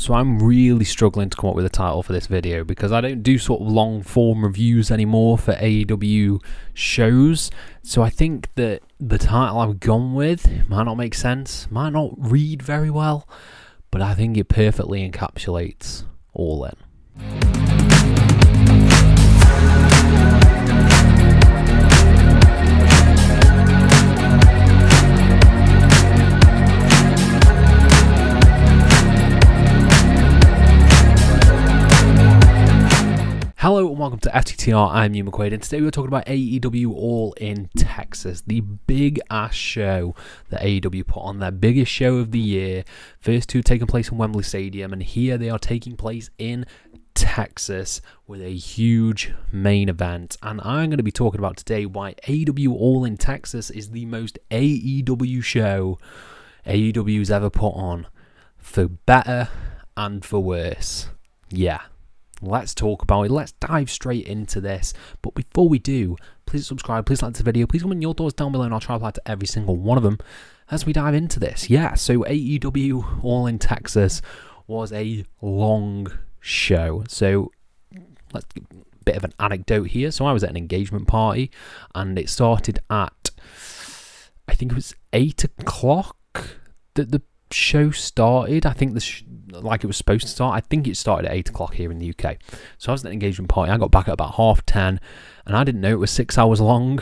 So I'm really struggling to come up with a title for this video because I don't do sort of long form reviews anymore for AEW shows. So I think that the title I've gone with might not make sense, might not read very well, but I think it perfectly encapsulates All In. Hello and welcome to FTTR, I'm Hugh McQuaid, and today we're talking about AEW All In Texas, the big ass show that AEW put on, their biggest show of the year. First two taking place in Wembley Stadium, and here they are taking place in Texas with a huge main event. And I'm going to be talking about today why AEW All In Texas is the most AEW show AEW's ever put on, for better and for worse. Yeah. Let's talk about it. Let's dive straight into this. But before we do, please subscribe, please like this video, please comment your thoughts down below and I'll try to reply to every single one of them as we dive into this. Yeah, so AEW All In Texas was a long show. So let's get a bit of an anecdote here. So I was at an engagement party and it started at, I think it was 8 o'clock that the show started. I think like it was supposed to start. I think it started at 8 o'clock here in the UK. So I was at an engagement party. I got back at about 10:30 and I didn't know it was 6 hours long.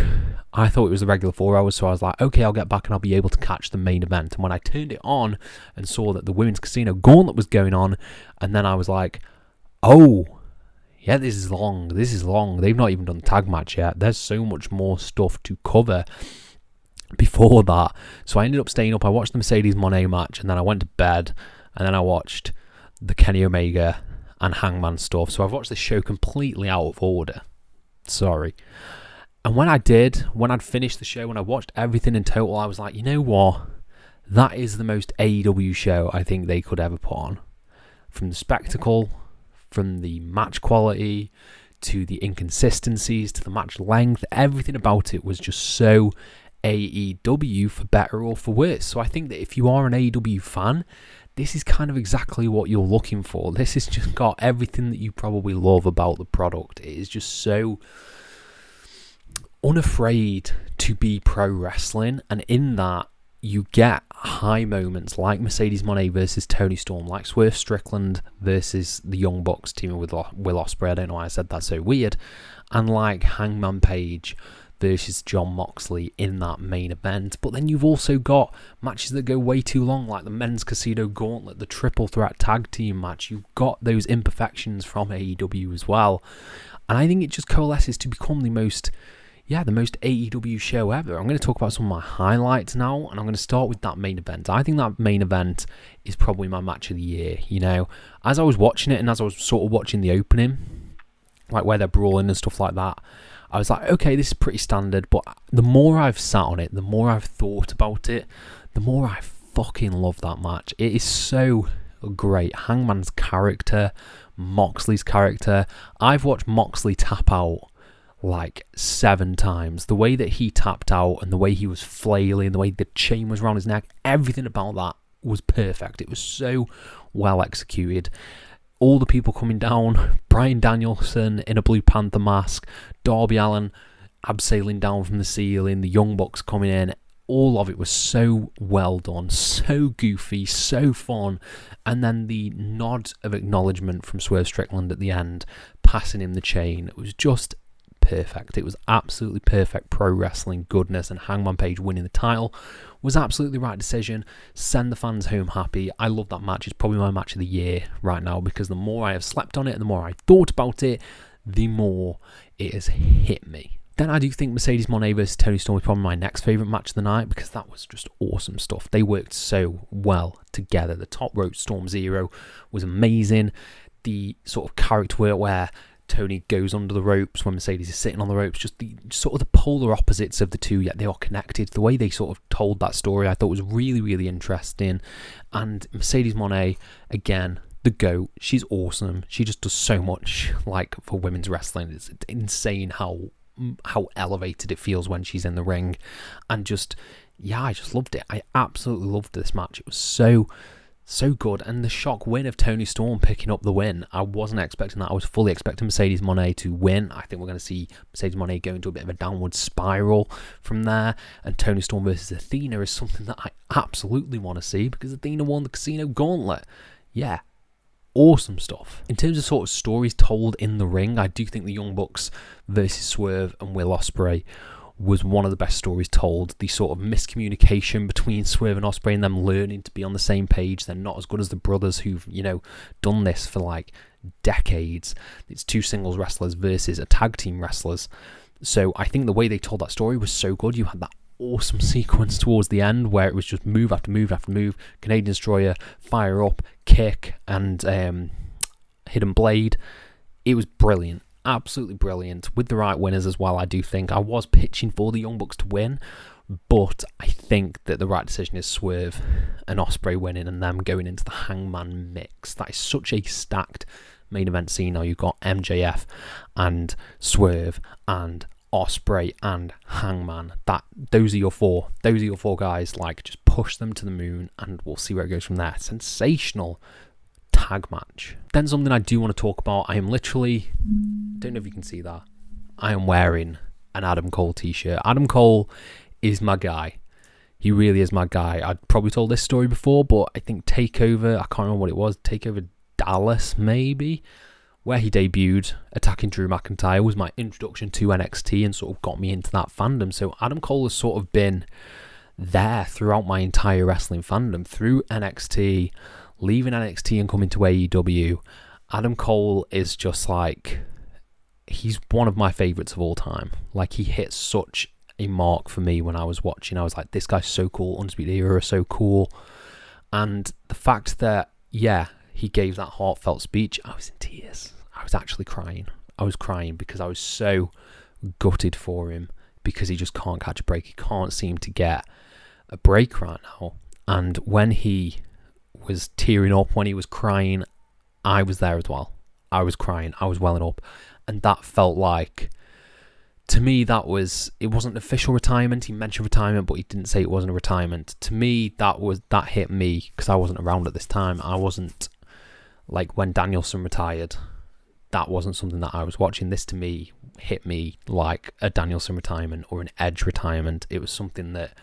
I thought it was the regular 4 hours, so I was like, okay, I'll get back and I'll be able to catch the main event. And when I turned it on and saw that the Women's Casino Gauntlet was going on, and then I was like, oh yeah, this is long. They've not even done the tag match yet. There's so much more stuff to cover before that. So I ended up staying up. I watched the Mercedes Monet match and then I went to bed and then I watched the Kenny Omega and Hangman stuff. So I've watched this show completely out of order. Sorry. And when I'd finished the show, when I watched everything in total, I was like, you know what? That is the most AEW show I think they could ever put on. From the spectacle, from the match quality, to the inconsistencies, to the match length, everything about it was just so AEW, for better or for worse. So I think that if you are an AEW fan, this is kind of exactly what you're looking for. This has just got everything that you probably love about the product. It is just so unafraid to be pro wrestling, and in that you get high moments like Mercedes Moné versus Toni Storm, like Swerve Strickland versus the Young Bucks teaming with Will Osprey. I don't know why I said that so weird. And like Hangman Page versus Jon Moxley in that main event. But then you've also got matches that go way too long, like the Men's Casino Gauntlet, the Triple Threat Tag Team match. You've got those imperfections from AEW as well. And I think it just coalesces to become the most AEW show ever. I'm going to talk about some of my highlights now, and I'm going to start with that main event. I think that main event is probably my match of the year. You know, as I was watching it and as I was sort of watching the opening, like where they're brawling and stuff like that, I was like, okay, this is pretty standard, but the more I've sat on it, the more I've thought about it, the more I fucking love that match. It is so great. Hangman's character, Moxley's character. I've watched Moxley tap out like 7 times. The way that he tapped out and the way he was flailing, the way the chain was around his neck, everything about that was perfect. It was so well executed. All the people coming down, Bryan Danielson in a Blue Panther mask, Darby Allin abseiling down from the ceiling, the Young Bucks coming in, all of it was so well done, so goofy, so fun. And then the nod of acknowledgement from Swerve Strickland at the end, passing him the chain, it was just perfect. It was absolutely perfect pro wrestling goodness, and Hangman Page winning the title was absolutely the right decision. Send the fans home happy. I love that match. It's probably my match of the year right now, because the more I have slept on it and the more I thought about it, the more it has hit me. Then I do think Mercedes Moné versus Toni Storm is probably my next favourite match of the night, because that was just awesome stuff. They worked so well together. The top rope Storm Zero was amazing. The sort of character work where Tony goes under the ropes when Mercedes is sitting on the ropes, just the sort of the polar opposites of the two, yet they are connected. The way they sort of told that story I thought was really, really interesting. And Mercedes Moné, again, the GOAT, she's awesome. She just does so much, like, for women's wrestling. It's insane how elevated it feels when she's in the ring. And just, yeah, I just loved it. I absolutely loved this match. It was so So good. And the shock win of Toni Storm picking up the win, I wasn't expecting that. I was fully expecting Mercedes Monet to win. I think we're going to see Mercedes Monet go into a bit of a downward spiral from there. And Toni Storm versus Athena is something that I absolutely want to see, because Athena won the Casino Gauntlet. Yeah, awesome stuff. In terms of sort of stories told in the ring, I do think the Young Bucks versus Swerve and Will Osprey was one of the best stories told. The sort of miscommunication between Swerve and Osprey and them learning to be on the same page. They're not as good as the brothers who've, done this for like decades. It's two singles wrestlers versus a tag team wrestlers. So I think the way they told that story was so good. You had that awesome sequence towards the end where it was just move after move after move. Canadian Destroyer, fire up, kick, and hidden blade. It was brilliant. Absolutely brilliant, with the right winners as well. I do think I was pitching for the Young Bucks to win, but I think that the right decision is Swerve and Osprey winning and them going into the Hangman mix. That is such a stacked main event scene now. You've got MJF and Swerve and Osprey and Hangman. Those are your four guys. Like, just push them to the moon and we'll see where it goes from there. Sensational tag match. Then something I do want to talk about. I am literally, don't know if you can see that, I am wearing an Adam Cole t-shirt. Adam Cole is my guy. He really is my guy. I'd probably told this story before, but I think TakeOver, I can't remember what it was, TakeOver Dallas maybe, where he debuted attacking Drew McIntyre, was my introduction to NXT and sort of got me into that fandom. So Adam Cole has sort of been there throughout my entire wrestling fandom, through NXT, leaving NXT and coming to AEW. Adam Cole is just like, he's one of my favourites of all time. Like, he hit such a mark for me when I was watching. I was like, this guy's so cool. Undisputed Era is so cool. And the fact that, he gave that heartfelt speech, I was in tears. I was actually crying. I was crying because I was so gutted for him, because he just can't catch a break. He can't seem to get a break right now. And when he was tearing up, when he was crying, I was there as well. I was crying. I was welling up. And that felt like, to me, it wasn't an official retirement. He mentioned retirement, but he didn't say it wasn't a retirement. To me, that hit me, because I wasn't around at this time. I wasn't, like, when Danielson retired, that wasn't something that I was watching. This, to me, hit me like a Danielson retirement or an Edge retirement. It was something that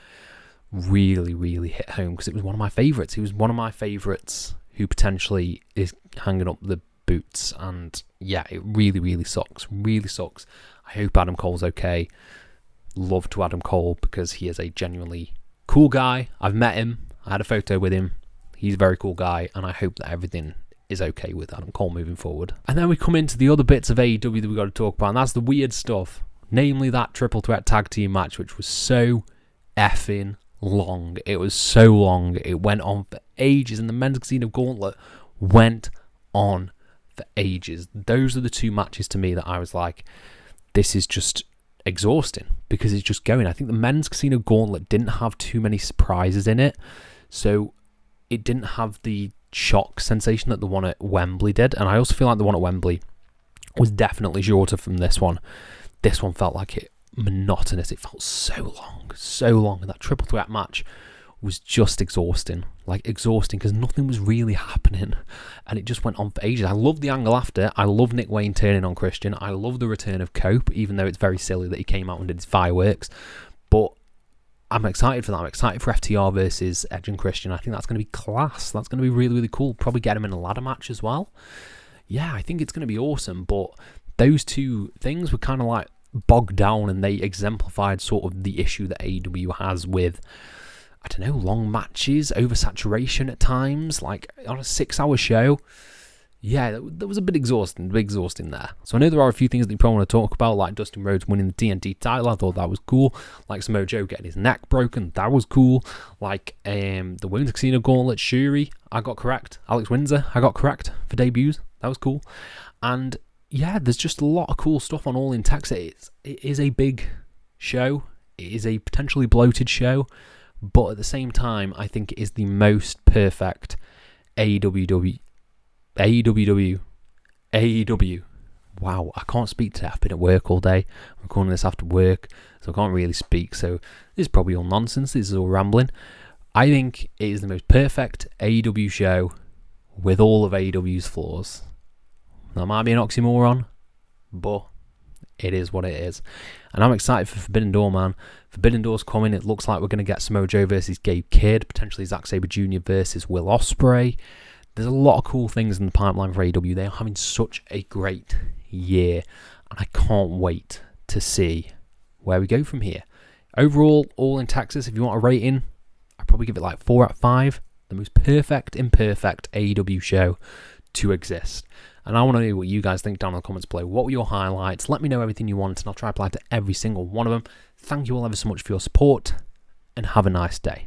really, really hit home, because it was one of my favourites. He was one of my favourites who potentially is hanging up the boots, and it really, really sucks. Really sucks. I hope Adam Cole's okay. Love to Adam Cole, because he is a genuinely cool guy. I've met him. I had a photo with him. He's a very cool guy, and I hope that everything is okay with Adam Cole moving forward. And then we come into the other bits of AEW that we've got to talk about, and that's the weird stuff. Namely, that triple threat tag team match, which was so effing long. It was so long. It went on for ages, and the Men's Casino Gauntlet went on for ages. Those are the two matches to me that I was like, this is just exhausting, because it's just going. I think the Men's Casino Gauntlet didn't have too many surprises in it, so it didn't have the shock sensation that the one at Wembley did. And I also feel like the one at Wembley was definitely shorter from this one. This one felt like it monotonous. It felt so long, and that triple threat match was just exhausting, because nothing was really happening, and it just went on for ages. I love the angle after. I love Nick Wayne turning on Christian. I love the return of Cope, even though it's very silly that he came out and did his fireworks, but I'm excited for that. I'm excited for FTR versus Edge and Christian. I think that's going to be class. That's going to be really, really cool. Probably get him in a ladder match as well. I think it's going to be awesome, but those two things were kind of like bogged down, and they exemplified sort of the issue that AEW has with, I don't know, long matches, oversaturation at times, like on a 6-hour show. That was a bit exhausting there. So I know there are a few things that you probably want to talk about, like Dustin Rhodes winning the TNT title. I thought that was cool. Like Samoa Joe getting his neck broken. That was cool. Like the Women's Casino Gauntlet, Shuri, I got correct. Alex Windsor, I got correct for debuts. That was cool. And there's just a lot of cool stuff on All In Texas. It is a big show. It is a potentially bloated show. But at the same time, I think it is the most perfect AEW. Wow, I can't speak today. I've been at work all day. I'm recording this after work, so I can't really speak. So this is probably all nonsense. This is all rambling. I think it is the most perfect AEW show with all of AEW's flaws. That might be an oxymoron, but it is what it is. And I'm excited for Forbidden Door, man. Forbidden Door's coming. It looks like we're going to get Samoa Joe versus Gabe Kidd, potentially Zack Sabre Jr. versus Will Osprey. There's a lot of cool things in the pipeline for AEW. They are having such a great year, and I can't wait to see where we go from here. Overall, All in Texas, if you want a rating, I'd probably give it like 4 out of 5. The most perfect, imperfect AEW show to exist. And I want to know what you guys think down in the comments below. What were your highlights? Let me know everything you want, and I'll try to apply to every single one of them. Thank you all ever so much for your support, and have a nice day.